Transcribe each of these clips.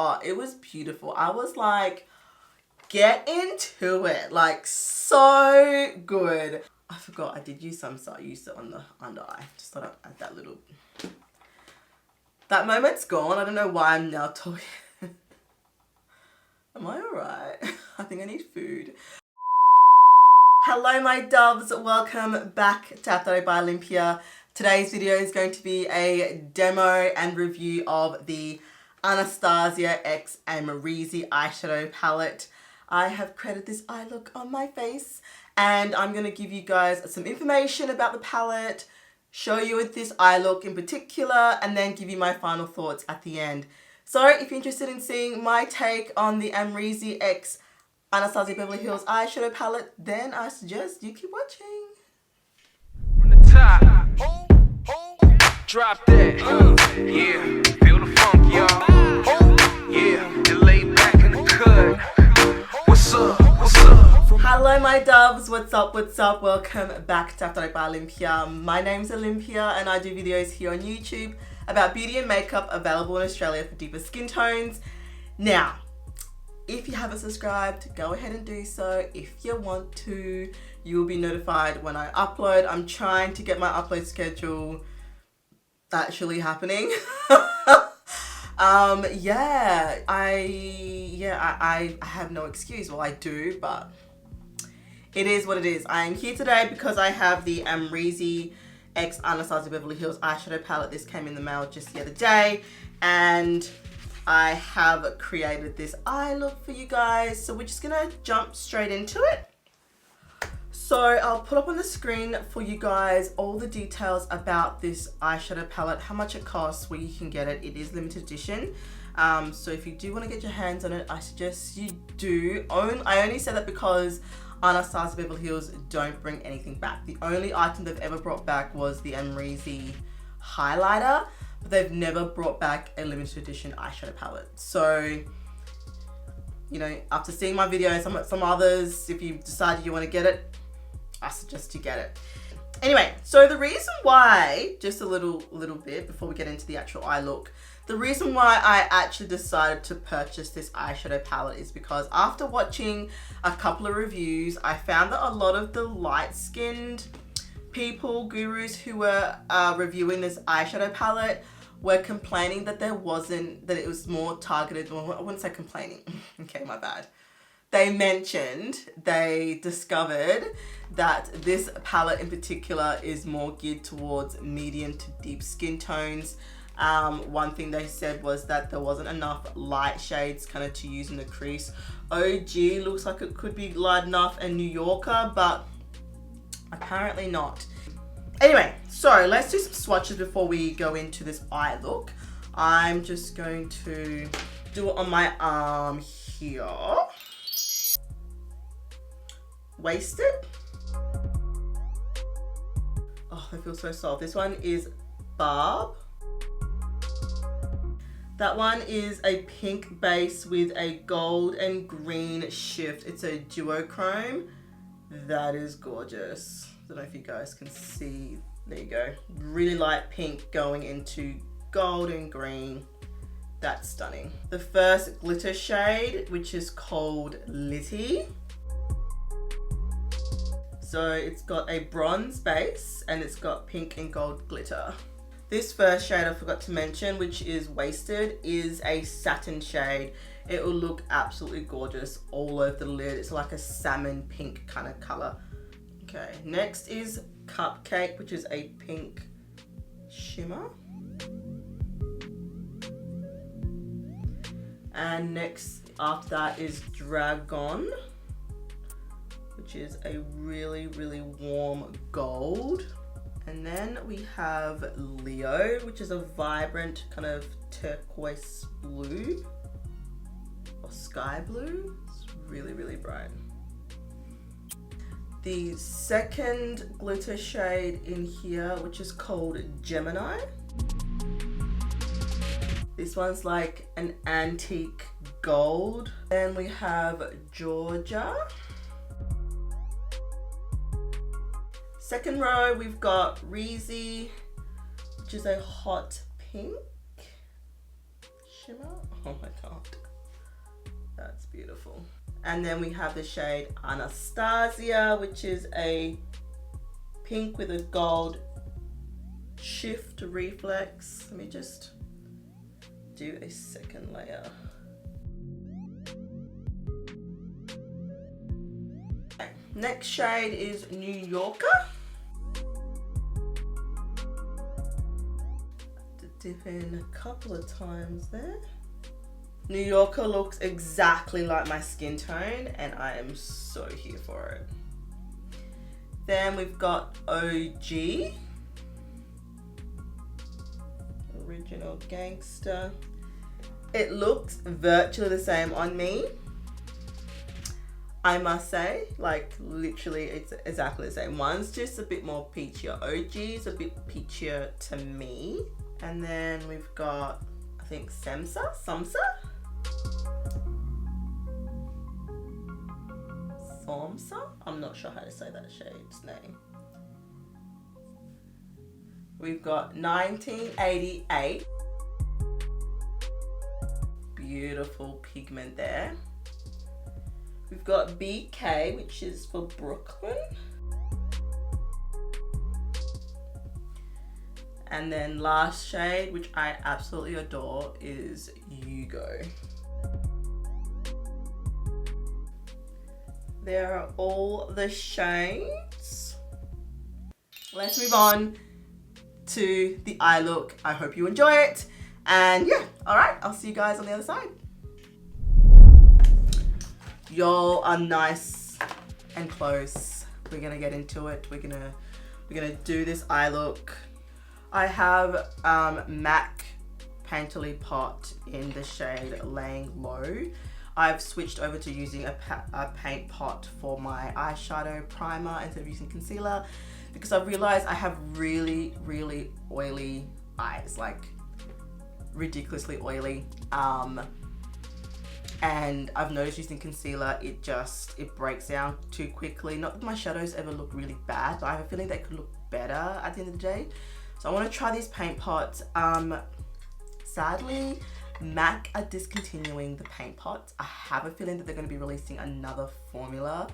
Oh, it was beautiful. I was like, get into it. Like, so good. I forgot I did use some, so I used it on the under eye. Just thought I'd add that little... That moment's gone. I don't know why I'm now talking. Am I alright? I think I need food. Hello my doves, welcome back to Afrodite by Olympia. Today's video is going to be a demo and review of the Anastasia x Amrezy eyeshadow palette. I have created this eye look on my face and I'm going to give you guys some information about the palette, show you with this eye look in particular, and then give you my final thoughts at the end. So if you're interested in seeing my take on the Amrezy x Anastasia Beverly Hills eyeshadow palette, then I suggest you keep watching. From the top, drop that, yeah, feel the funk, y'all, yeah, and lay back in the cut. What's up, what's up? Hello my doves, what's up, welcome back to Afrodite by Olympia. My name's Olympia and I do videos here on YouTube about beauty and makeup available in Australia for deeper skin tones. Now, if you haven't subscribed, go ahead and do so. If you want to, you will be notified when I upload. I'm trying to get my upload schedule actually happening. I have no excuse. Well, I do, but it is what it is. I am here today because I have the Amrezy x Anastasia Beverly Hills eyeshadow palette. This came in the mail just the other day, and I have created this eye look for you guys. So we're just gonna jump straight into it. So I'll put up on the screen for you guys all the details about this eyeshadow palette, how much it costs, where you can get it. It is limited edition. So if you do want to get your hands on it, I suggest you do. I only say that because Anastasia Beverly Hills don't bring anything back. The only item they've ever brought back was the Amrezy highlighter, but they've never brought back a limited edition eyeshadow palette. So, you know, after seeing my video and some others, if you decide you want to get it, I suggest you get it. Anyway, so the reason why, just a little bit before we get into the actual eye look, the reason why I actually decided to purchase this eyeshadow palette is because after watching a couple of reviews, I found that a lot of the light-skinned people, gurus who were reviewing this eyeshadow palette were complaining that it was more targeted. Well, I wouldn't say complaining. Okay, my bad. They discovered that this palette in particular is more geared towards medium to deep skin tones. One thing they said was that there wasn't enough light shades kind of to use in the crease. OG looks like it could be light enough, and New Yorker, but apparently not. Anyway, so let's do some swatches before we go into this eye look. I'm just going to do it on my arm here. Wasted. Oh, they feel so soft. This one is Barb. That one is a pink base with a gold and green shift. It's a duochrome. That is gorgeous. I don't know if you guys can see. There you go. Really light pink going into gold and green. That's stunning. The first glitter shade, which is called Litty. So it's got a bronze base and it's got pink and gold glitter. This first shade I forgot to mention, which is Wasted, is a satin shade. It will look absolutely gorgeous all over the lid. It's like a salmon pink kind of color. Okay, next is Cupcake, which is a pink shimmer. And next after that is Dragon, which is a really, really warm gold. And then we have Leo, which is a vibrant kind of turquoise blue or sky blue. It's really, really bright. The second glitter shade in here, which is called Gemini. This one's like an antique gold. Then we have Georgia. Second row, we've got Reezy, which is a hot pink shimmer. Oh my god. That's beautiful. And then we have the shade Anastasia, which is a pink with a gold shift reflex. Let me just do a second layer. Okay. Next shade is New Yorker. Dip in a couple of times there. New Yorker looks exactly like my skin tone and I am so here for it. Then we've got OG. Original Gangster. It looks virtually the same on me. I must say, like literally it's exactly the same. One's just a bit more peachier. OG is a bit peachier to me. And then we've got, I think Samsa? I'm not sure how to say that shade's name. We've got 1988. Beautiful pigment there. We've got BK, which is for Brooklyn. And then last shade, which I absolutely adore, is Yugo. There are all the shades. Let's move on to the eye look. I hope you enjoy it. And yeah, all right, I'll see you guys on the other side. Y'all are nice and close. We're gonna get into it. We're gonna do this eye look. I have M.A.C Painterly Pot in the shade Laying Low. I've switched over to using a paint pot for my eyeshadow primer instead of using concealer because I've realized I have really, really oily eyes, like ridiculously oily. And I've noticed using concealer, it breaks down too quickly. Not that my shadows ever look really bad, but I have a feeling they could look better at the end of the day. So I want to try these paint pots. Sadly, M.A.C are discontinuing the paint pots. I have a feeling that they're going to be releasing another formula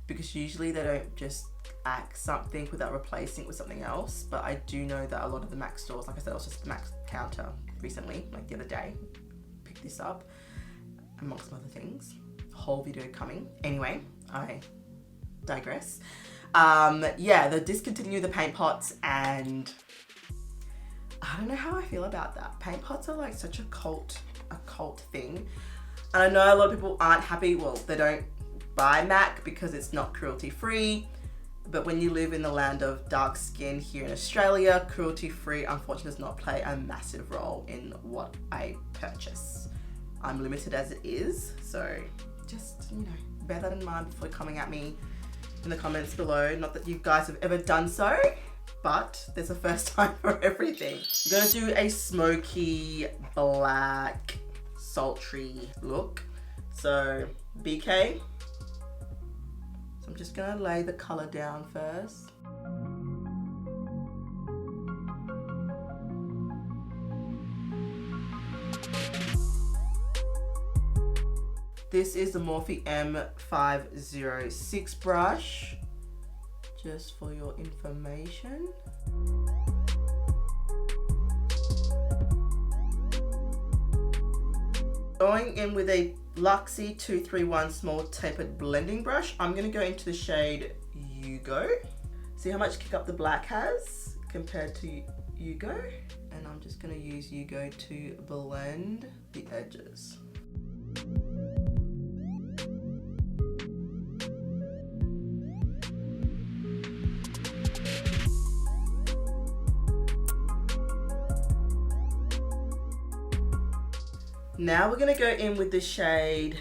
because usually they don't just act something without replacing it with something else. But I do know that a lot of the M.A.C stores, like I said, I was just at the M.A.C counter recently, like the other day, picked this up amongst some other things. Whole video coming. Anyway, I digress. Yeah, they discontinue the paint pots and I don't know how I feel about that. Paint pots are like such a cult thing. And I know a lot of people aren't happy. Well, they don't buy M.A.C because it's not cruelty free. But when you live in the land of dark skin here in Australia, cruelty free unfortunately does not play a massive role in what I purchase. I'm limited as it is. So just, you know, bear that in mind before coming at me in the comments below. Not that you guys have ever done so, but there's a first time for everything. I'm gonna do a smoky, black, sultry look. So BK. So I'm just gonna lay the color down first. This is the Morphe M506 brush, just for your information. Going in with a Luxie 231 small tapered blending brush, I'm gonna go into the shade Yugo. See how much kick up the black has compared to Yugo? And I'm just gonna use Yugo to blend the edges. Now we're gonna go in with the shade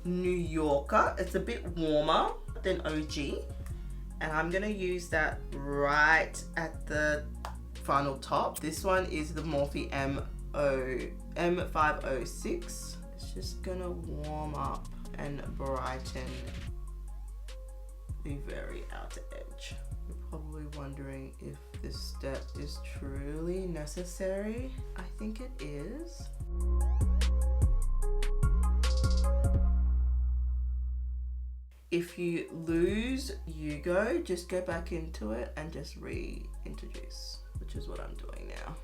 New Yorker. It's a bit warmer than OG. And I'm gonna use that right at the final top. This one is the Morphe M506. It's just gonna warm up and brighten the very outer edge. You're probably wondering if this step is truly necessary. I think it is. If you lose Hugo, just go back into it and just reintroduce, which is what I'm doing now.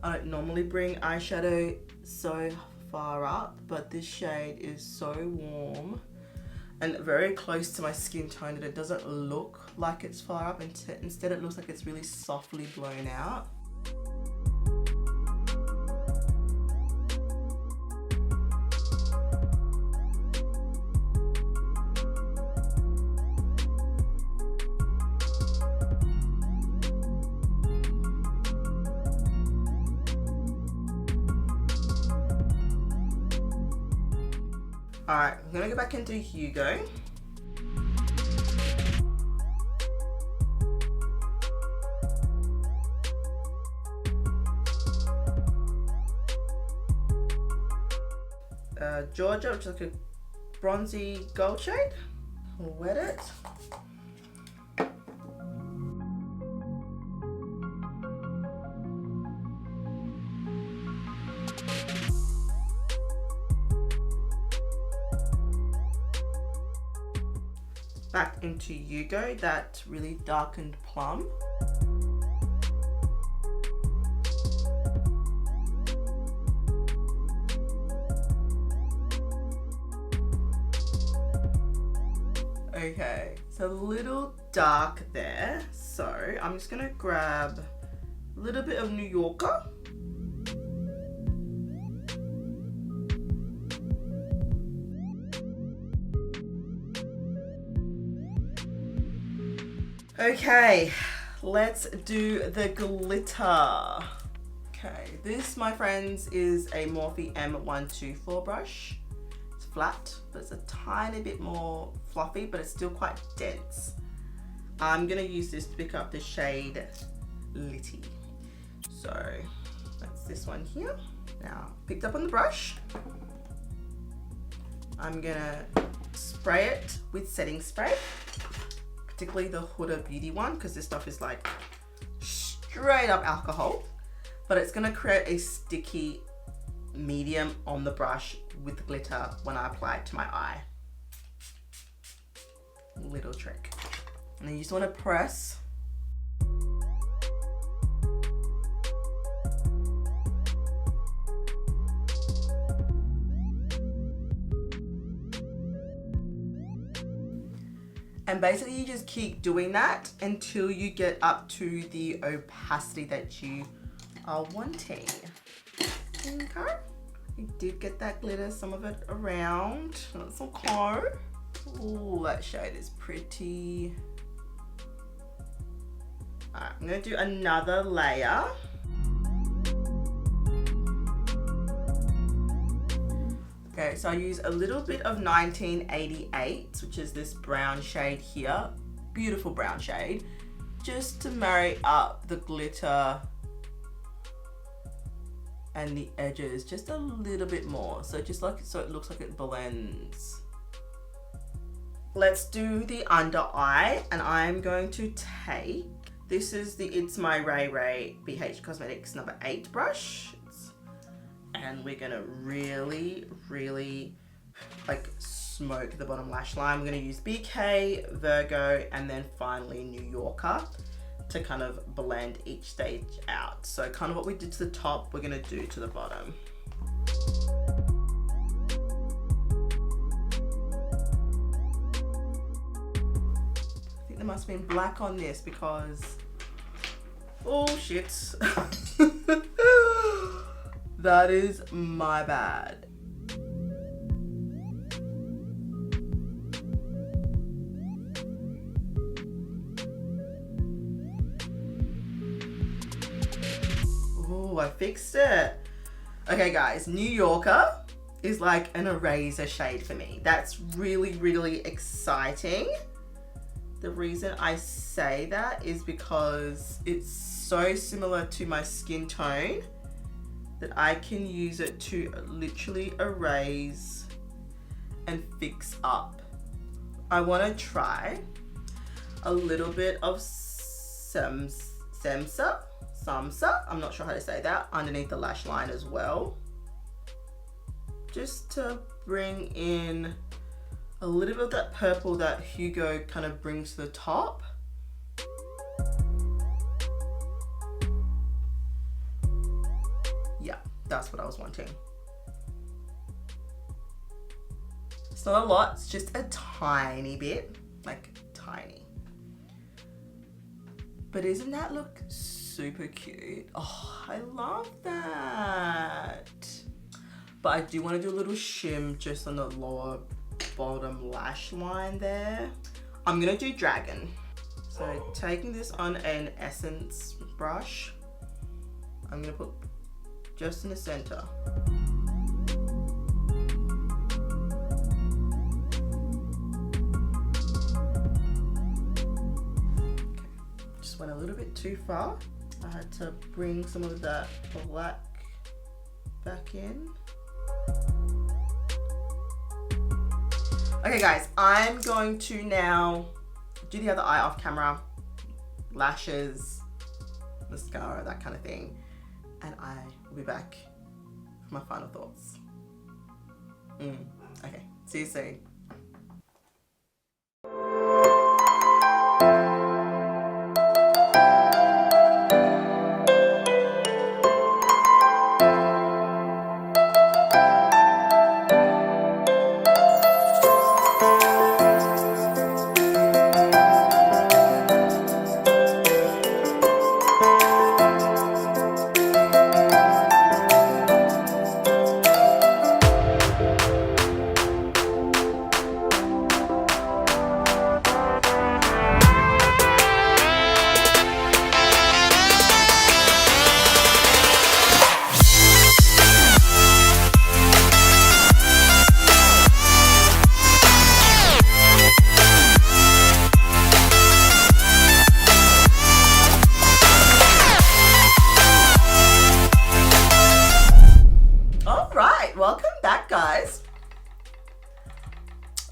I don't normally bring eyeshadow so far up, but this shade is so warm and very close to my skin tone that it doesn't look like it's far up. Instead it looks like it's really softly blown out. Alright, I'm gonna go back into Hugo. Georgia, which is like a bronzy gold shade. I'll wet it. Back into Hugo, that really darkened plum. Okay, it's a little dark there, so I'm just gonna grab a little bit of New Yorker. Okay, let's do the glitter. Okay, this, my friends, is a Morphe M124 brush. It's flat, but it's a tiny bit more fluffy, but it's still quite dense. I'm gonna use this to pick up the shade Litty. So that's this one here. Now, picked up on the brush. I'm gonna spray it with setting spray, particularly the Hoola Beauty one, because this stuff is like straight up alcohol, but it's gonna create a sticky medium on the brush with the glitter when I apply it to my eye. Little trick. And then you just wanna press. And basically you just keep doing that until you get up to the opacity that you are wanting. Okay. You did get that glitter, some of it around. That's okay. Ooh, that shade is pretty. Alright, I'm gonna do another layer. Okay, so I use a little bit of 1988, which is this brown shade here. Beautiful brown shade. Just to marry up the glitter and the edges just a little bit more. So just like, so it looks like it blends. Let's do the under eye, and I'm going to take, this is the It's My Ray Ray BH Cosmetics number 8 brush. And we're gonna really, really like smoke the bottom lash line. We're gonna use BK, Virgo, and then finally New Yorker to kind of blend each stage out. So kind of what we did to the top, we're gonna do to the bottom. I think there must have been black on this because, oh shit. That is my bad. Oh, I fixed it. Okay guys, New Yorker is like an eraser shade for me. That's really, really exciting. The reason I say that is because it's so similar to my skin tone that I can use it to literally erase and fix up. I want to try a little bit of Samsa, I'm not sure how to say that, underneath the lash line as well. just to bring in a little bit of that purple that Hugo kind of brings to the top. Yeah, that's what I was wanting. It's not a lot, it's just a tiny bit, like tiny. But isn't that look super cute? Oh, I love that. But I do want to do a little shim just on the lower bottom lash line there. I'm gonna do dragon. So taking this on an essence brush, I'm gonna put just in the center. Just went a little bit too far. I had to bring some of that black back in. Okay guys, I'm going to now do the other eye off camera, lashes, mascara, that kind of thing. And I will be back for my final thoughts. Okay, see you soon.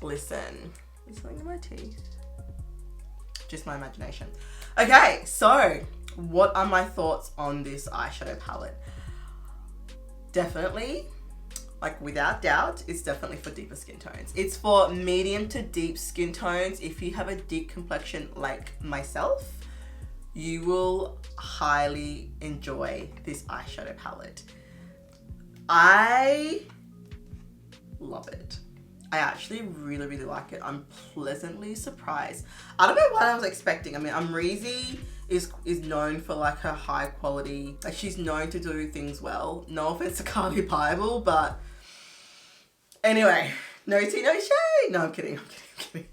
Listen, there's something in my teeth. Just my imagination. Okay, so what are my thoughts on this eyeshadow palette? Definitely, like without doubt, it's definitely for deeper skin tones. It's for medium to deep skin tones. If you have a deep complexion like myself, you will highly enjoy this eyeshadow palette. I love it. I actually really, really like it. I'm pleasantly surprised. I don't know what I was expecting. I mean, Amrezy is known for like her high quality, like she's known to do things well. No offense to Carly Bible, but anyway, no tea, no shade. No, I'm kidding, I'm kidding.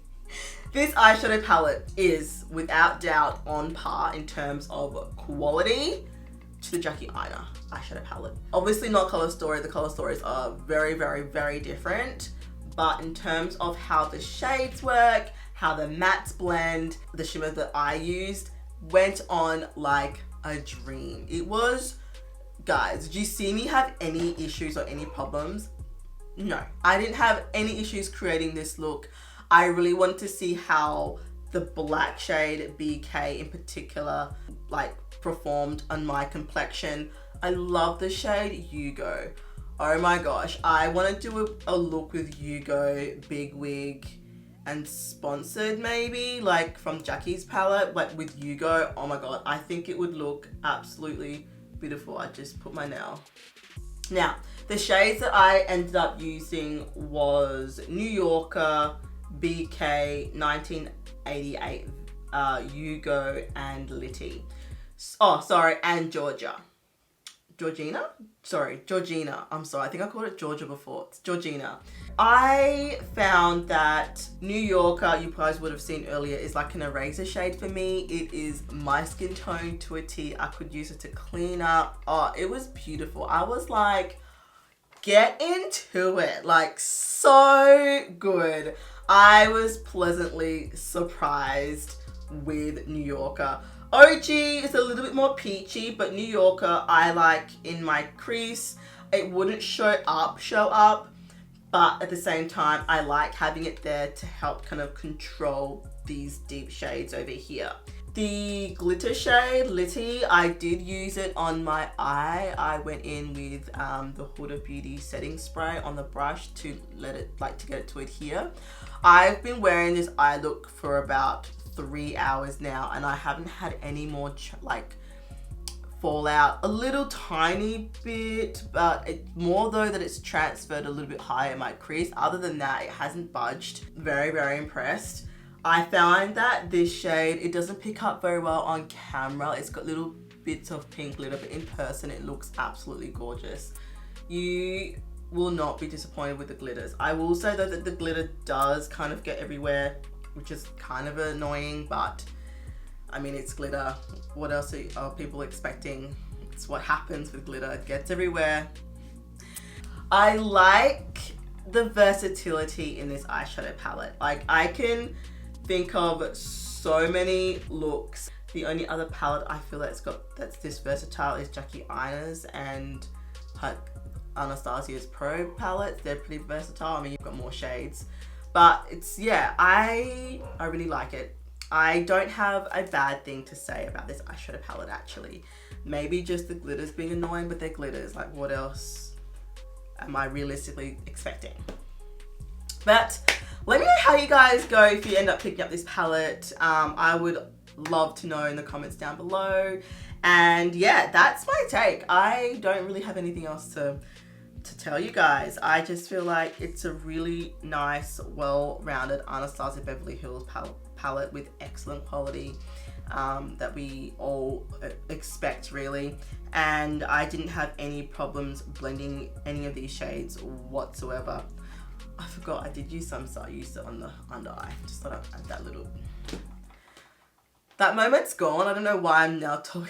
This eyeshadow palette is without doubt on par in terms of quality to the Jackie Aina eyeshadow palette. Obviously not Color Story. The color stories are very, very, very different. But in terms of how the shades work, how the mattes blend, the shimmer that I used went on like a dream. It was, guys, did you see me have any issues or any problems? No, I didn't have any issues creating this look. I really wanted to see how the black shade BK in particular like performed on my complexion. I love the shade Hugo. Oh my gosh, I want to do a look with Hugo, big wig, and sponsored maybe, like from Jackie's palette, like with Hugo. Oh my god, I think it would look absolutely beautiful. I just put my nail. Now, the shades that I ended up using was New Yorker, BK, 1988, Hugo, and Litty. Oh, sorry, and Georgia. Georgina? Sorry, Georgina. I'm sorry, I think I called it Georgia before. It's Georgina. I found that New Yorker, you guys would have seen earlier, is like an eraser shade for me. It is my skin tone to a T. I could use it to clean up. Oh, it was beautiful. I was like, get into it. Like, so good. I was pleasantly surprised with New Yorker. OG is a little bit more peachy, but New Yorker I like in my crease. It wouldn't show up, but at the same time, I like having it there to help kind of control these deep shades over here. The glitter shade, Litty, I did use it on my eye. I went in with the Huda Beauty setting spray on the brush to let it, to get it to adhere. I've been wearing this eye look for about 3 hours now, and I haven't had any more fallout. A little tiny bit, but it's more though that it's transferred a little bit higher in my crease. Other than that, it hasn't budged. Very, very impressed. I find that this shade, it doesn't pick up very well on camera. It's got little bits of pink glitter, but in person it looks absolutely gorgeous. You will not be disappointed with the glitters. I will say though that the glitter does kind of get everywhere, which is kind of annoying, but I mean, it's glitter. What else are people expecting? It's what happens with glitter. It gets everywhere. I like the versatility in this eyeshadow palette. I can think of so many looks. The only other palette I feel that's this versatile is Jackie Aina's and Anastasia's Pro palette. They're pretty versatile. I mean, you've got more shades, but it's, yeah, I really like it. I don't have a bad thing to say about this eyeshadow palette actually. Maybe just the glitters being annoying, but they're glitters. Like, what else am I realistically expecting? But let me know how you guys go if you end up picking up this palette. I would love to know in the comments down below. And yeah, that's my take. I don't really have anything else to tell you guys. I just feel like it's a really nice, well-rounded Anastasia Beverly Hills palette with excellent quality that we all expect really. And I didn't have any problems blending any of these shades whatsoever. I forgot I did use some, so I used it on the under eye. Just thought I'd add that little. That moment's gone. I don't know why I'm now talking.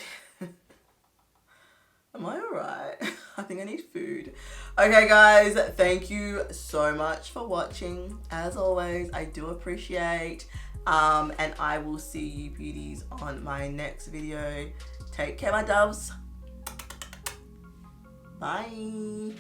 Am I alright? I think I need food. Okay guys, thank you so much for watching. As always, I do appreciate. And I will see you beauties on my next video. Take care, my doves. Bye.